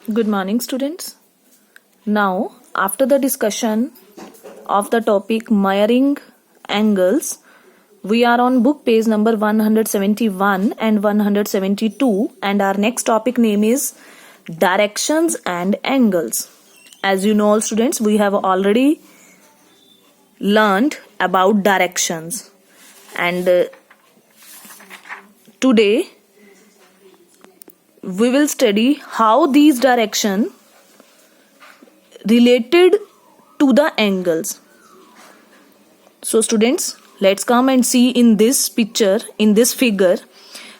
Good morning, students. Now, after the discussion of the topic measuring angles, we are on book page number 171 and 172, and our next topic name is directions and angles. As you know, all students, we have already learned about directions, and today we will study how these direction related to the angles. So students, let's come and see in this picture, in this figure,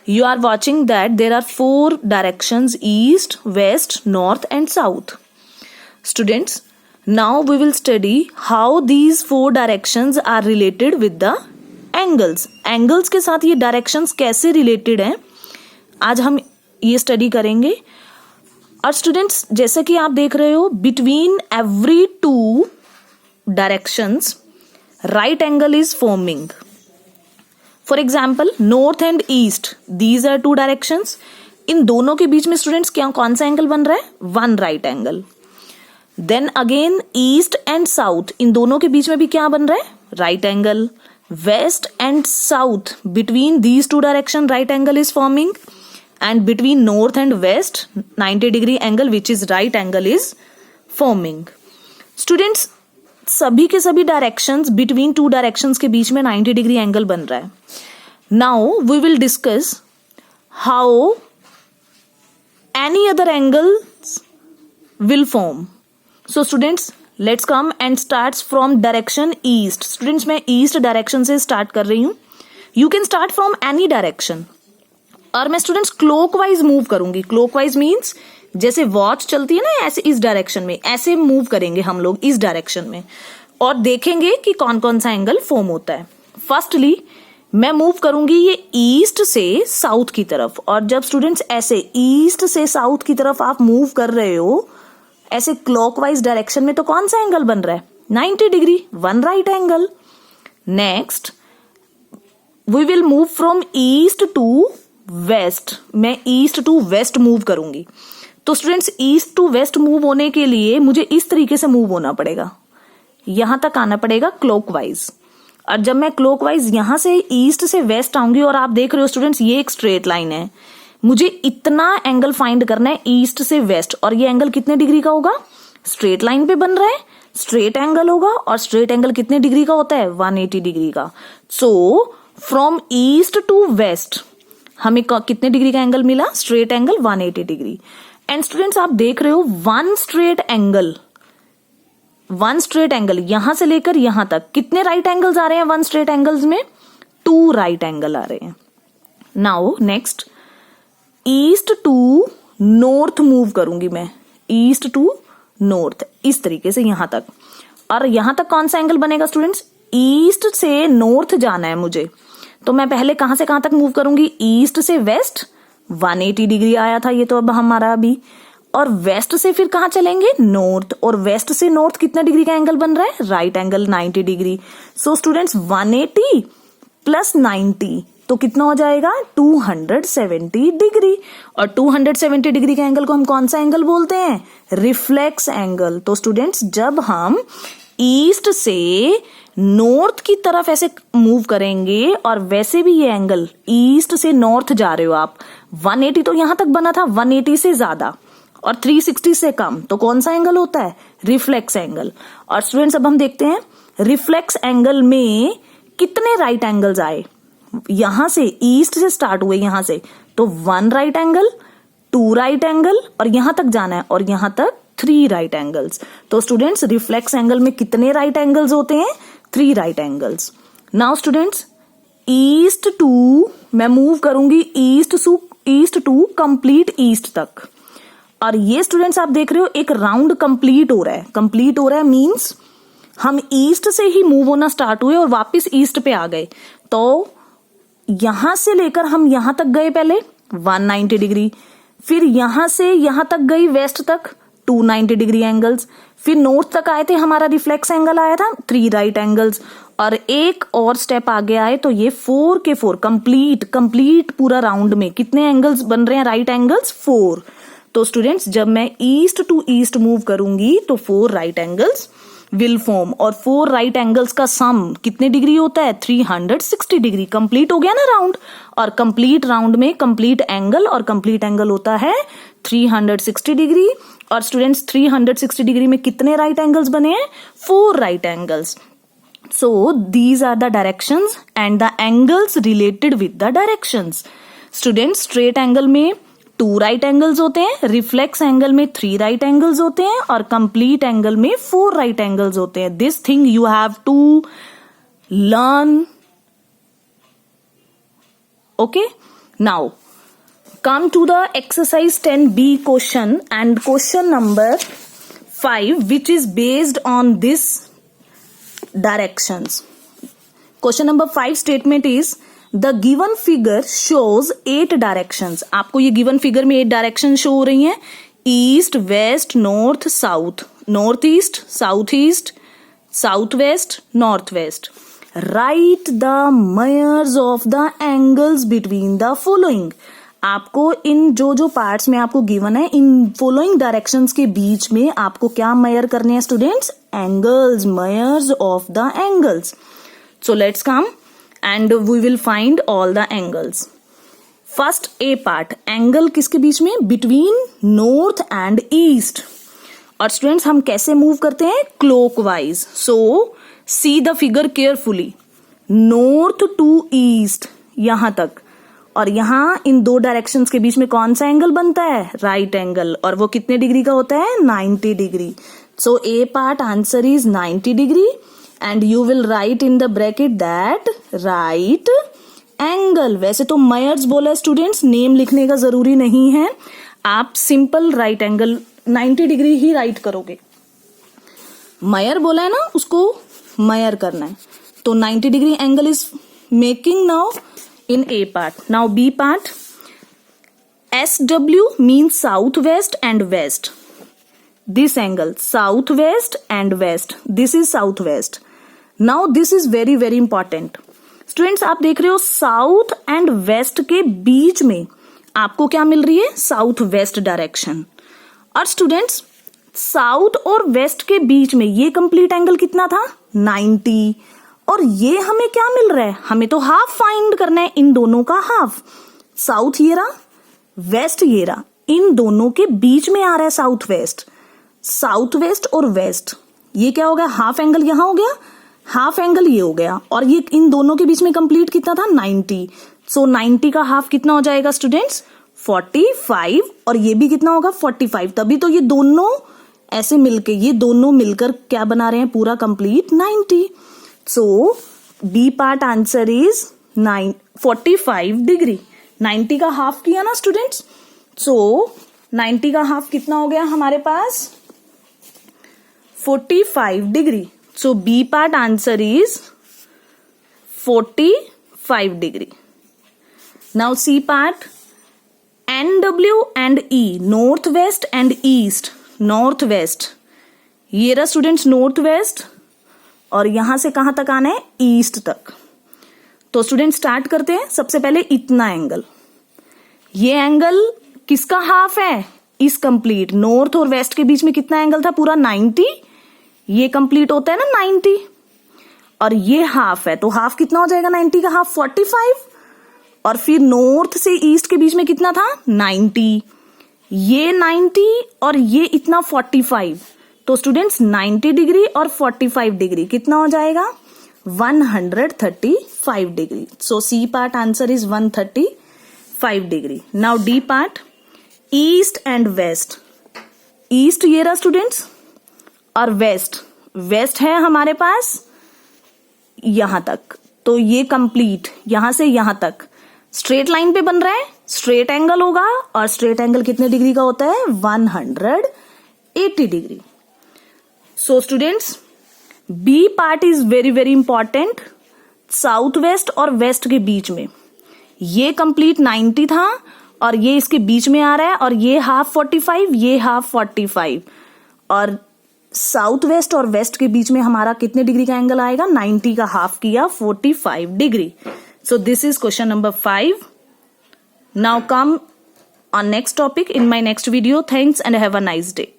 you are watching that there are 4 directions: east, west, north and south. Students, now we will study how these 4 directions are related with the angles. Angles के साथ ये directions कैसे related हैं, आज हम ये study करेंगे. और स्टूडेंट्स, जैसे कि आप देख रहे हो, between every 2 directions right angle is forming. For example, north and east, these are 2 directions. इन दोनों के बीच में स्टूडेंट्स क्या कौन सा एंगल बन रहा है? 1 right angle. Then again east and south, इन दोनों के बीच में भी क्या बन रहा है? Right angle. West and south, between these 2 direction right angle is forming. And between north and west 90 degree angle which is right angle is forming. Students, सभी के सभी directions between 2 directions के बीच में 90 degree angle बन रहा है. Now we will discuss how any other angles will form. So students, let's come and starts from direction east. Students, मैं east direction से start कर रही हूँ. You can start from any direction. और मैं स्टूडेंट्स क्लॉकवाइज मूव करूंगी. Clockwise means जैसे watch चलती है ना, ऐसे इस डायरेक्शन में ऐसे मूव करेंगे हम लोग इस डायरेक्शन में, और देखेंगे कि कौन कौन सा एंगल फॉर्म होता है. फर्स्टली मैं मूव करूंगी ये ईस्ट से साउथ की तरफ, और जब स्टूडेंट्स ऐसे ईस्ट से साउथ की तरफ आप मूव कर रहे हो ऐसे क्लॉकवाइज डायरेक्शन में, तो कौन सा एंगल बन रहा है? 90 डिग्री, 1 right angle. Next we will move from east to west. मैं ईस्ट टू वेस्ट मूव करूंगी. तो students, east to west move होने के लिए मुझे इस तरीके से मूव होना पड़ेगा, यहां तक आना पड़ेगा क्लॉकवाइज. और जब मैं क्लॉकवाइज यहां से ईस्ट से वेस्ट आऊंगी, और आप देख रहे हो स्टूडेंट्स ये एक स्ट्रेट लाइन है, मुझे इतना एंगल फाइंड करना है ईस्ट से वेस्ट. और ये एंगल कितने डिग्री का होगा? स्ट्रेट लाइन पे बन रहा है, स्ट्रेट एंगल होगा. और स्ट्रेट एंगल कितने डिग्री का होता है? 180 डिग्री का. So from east to west हमें कितने डिग्री का एंगल मिला? Straight angle 180 degree. And students, आप देख रहे हो वन स्ट्रेट एंगल यहां से लेकर यहां तक कितने राइट एंगल्स आ रहे हैं? 1 स्ट्रेट एंगल्स में 2 राइट एंगल आ रहे हैं. Now next, east to north move करूंगी मैं, ईस्ट टू नॉर्थ इस तरीके से यहां तक. और यहां तक कौन सा एंगल बनेगा स्टूडेंट्स? ईस्ट से नॉर्थ जाना है मुझे, तो मैं पहले कहां से कहां तक मूव करूंगी? ईस्ट से वेस्ट 180 डिग्री आया था ये तो अब हमारा अभी. और वेस्ट से फिर कहां चलेंगे? नॉर्थ. और वेस्ट से नॉर्थ कितना डिग्री का एंगल बन रहा है? Right angle 90 degree. So students, 180 plus 90 तो कितना हो जाएगा? 270 डिग्री. और 270 डिग्री के एंगल को हम कौन सा एंगल बोलते हैं? Reflex angle. तो स्टूडेंट्स, जब हम ईस्ट से नॉर्थ की तरफ ऐसे मूव करेंगे, और वैसे भी ये एंगल ईस्ट से नॉर्थ जा रहे हो आप, 180 तो यहां तक बना था, 180 से ज्यादा और 360 से कम, तो कौन सा एंगल होता है? Reflex angle. और स्टूडेंट्स, अब हम देखते हैं रिफ्लेक्स एंगल में कितने राइट एंगल्स आए. यहां से ईस्ट से स्टार्ट हुए यहां से, तो 1 राइट एंगल, 2 राइट एंगल, और यहां तक जाना है, और यहां तक 3 राइट एंगल्स. तो स्टूडेंट्स, रिफ्लेक्स एंगल में कितने राइट एंगल्स होते हैं? 3 right angles. Now students, east to मैं मूव करूंगी ईस्ट टू कंप्लीट ईस्ट तक. और ये स्टूडेंट्स आप देख रहे हो एक राउंड कंप्लीट हो रहा है. कंप्लीट हो रहा है मींस हम ईस्ट से ही मूव होना स्टार्ट हुए और वापस ईस्ट पे आ गए. तो यहां से लेकर हम यहां तक गए पहले 190 डिग्री, फिर यहां से यहां तक गई वेस्ट तक 290 डिग्री एंगल्स, फिर नॉर्थ तक आए थे, हमारा रिफ्लेक्स एंगल आया था 3 राइट एंगल्स, और एक और स्टेप आगे आए तो ये 4 के 4 कंप्लीट पूरा राउंड में कितने एंगल्स बन रहे हैं? Right angles 4. तो स्टूडेंट्स जब मैं ईस्ट टू ईस्ट मूव करूंगी तो 4 राइट एंगल्स विल फॉर्म, और 4 राइट एंगल्स का सम कितने डिग्री होता है? 360 डिग्री। कंप्लीट हो गया ना राउंड, और कंप्लीट राउंड में कंप्लीट एंगल, और कंप्लीट एंगल होता है 360 डिग्री। और स्टूडेंट्स 360 डिग्री में कितने राइट एंगल्स बने हैं? 4 right angles. So these are the directions and the angles related with the directions. Students, straight angle में 2 राइट एंगल्स होते हैं, रिफ्लेक्स एंगल में 3 राइट एंगल्स होते हैं, और कंप्लीट एंगल में 4 राइट एंगल्स होते हैं. This thing you have to learn. Okay, now come to the exercise 10B question and question number 5, which is based on this directions. Question number 5 statement is the given figure shows 8 directions. आपको ये given figure में 8 directions show हो रही हैं. East, west, north, south, north east, south east, south west, north west. Write the measures of the angles between the following. आपको इन जो parts में आपको गिवन है, इन फॉलोइंग डायरेक्शंस के बीच में आपको क्या मेयर करने हैं students? Angles, measures of the angles. So let's come and we will find all the angles. First A part, angle किसके बीच में? Between north and east. और स्टूडेंट्स हम कैसे मूव करते हैं? Clockwise. So see the figure carefully. North to east यहां तक, और यहां इन 2 डायरेक्शंस के बीच में कौन सा एंगल बनता है? Right angle. और वो कितने डिग्री का होता है? 90 degree. So A part answer is 90 degree and you will write in the bracket that right angle. वैसे तो मेयर्स बोला स्टूडेंट्स, नेम लिखने का जरूरी नहीं है, आप सिंपल राइट एंगल 90 डिग्री ही राइट करोगे. मेयर बोला है ना, उसको मेयर करना है. तो 90 degree angle is making now in A part. Now B part, SW means southwest and west. This angle southwest and west. This is southwest. Now this is very very important. Students आप देख रहे हो south and waste के बीच में आपको क्या मिल रही है? South west direction. और स्टूडेंट्स साउथ और वेस्ट के बीच में ये कंप्लीट एंगल कितना था? 90. और ये हमें क्या मिल रहा है? हमें तो हाफ फाइंड करना है, इन दोनों का हाफ. साउथ ये रहा, वेस्ट ये रहा, इन दोनों के बीच में आ रहा है साउथ वेस्ट. साउथ वेस्ट और वेस्ट ये क्या हो गया? हाफ एंगल यहां हो गया, हाफ एंगल ये हो गया, और ये इन दोनों के बीच में कंप्लीट कितना था? 90. सो 90 का हाफ कितना हो जाएगा स्टूडेंट्स? 45. और ये भी कितना होगा? 45. तभी तो ये दोनों ऐसे मिलके, ये दोनों मिलकर क्या बना रहे हैं? पूरा complete 90. So B part answer is 45 degree. 90 का हाफ किया ना स्टूडेंट्स. So 90 का हाफ कितना हो गया हमारे पास? 45 degree. So B part answer is 45 degree. Now C part, NW and E, north west and east. North west ये रहा स्टूडेंट्स नॉर्थ वेस्ट, और यहां से कहां तक आना है? ईस्ट तक. तो स्टूडेंट स्टार्ट करते हैं. सबसे पहले इतना एंगल, ये एंगल किसका हाफ है? इस कंप्लीट नॉर्थ और वेस्ट के बीच में कितना एंगल था? पूरा 90. ये कंप्लीट होता है ना 90, और ये हाफ है, तो हाफ कितना हो जाएगा? 90 का हाफ 45. और फिर नॉर्थ से ईस्ट के बीच में कितना था? 90. ये 90 और ये इतना 45. तो स्टूडेंट्स 90 डिग्री और 45 डिग्री कितना हो जाएगा? 135 degree. So C part answer is 135 degree. Now D part, east and west. East ये रहा स्टूडेंट्स, और वेस्ट, वेस्ट है हमारे पास यहां तक. तो ये कंप्लीट यहां से यहां तक स्ट्रेट लाइन पे बन रहा है, स्ट्रेट एंगल होगा, और स्ट्रेट एंगल कितने डिग्री का होता है? 180 degree. So students B part is very very important. South west और वेस्ट के बीच में ये कंप्लीट 90 था, और ये इसके बीच में आ रहा है, और ये हाफ 45, ये हाफ 45, और साउथ वेस्ट और वेस्ट के बीच में हमारा कितने डिग्री का एंगल आएगा? 90 का हाफ किया 45 degree. So this is question number 5. Now come on next topic in my next video. Thanks and have a nice day.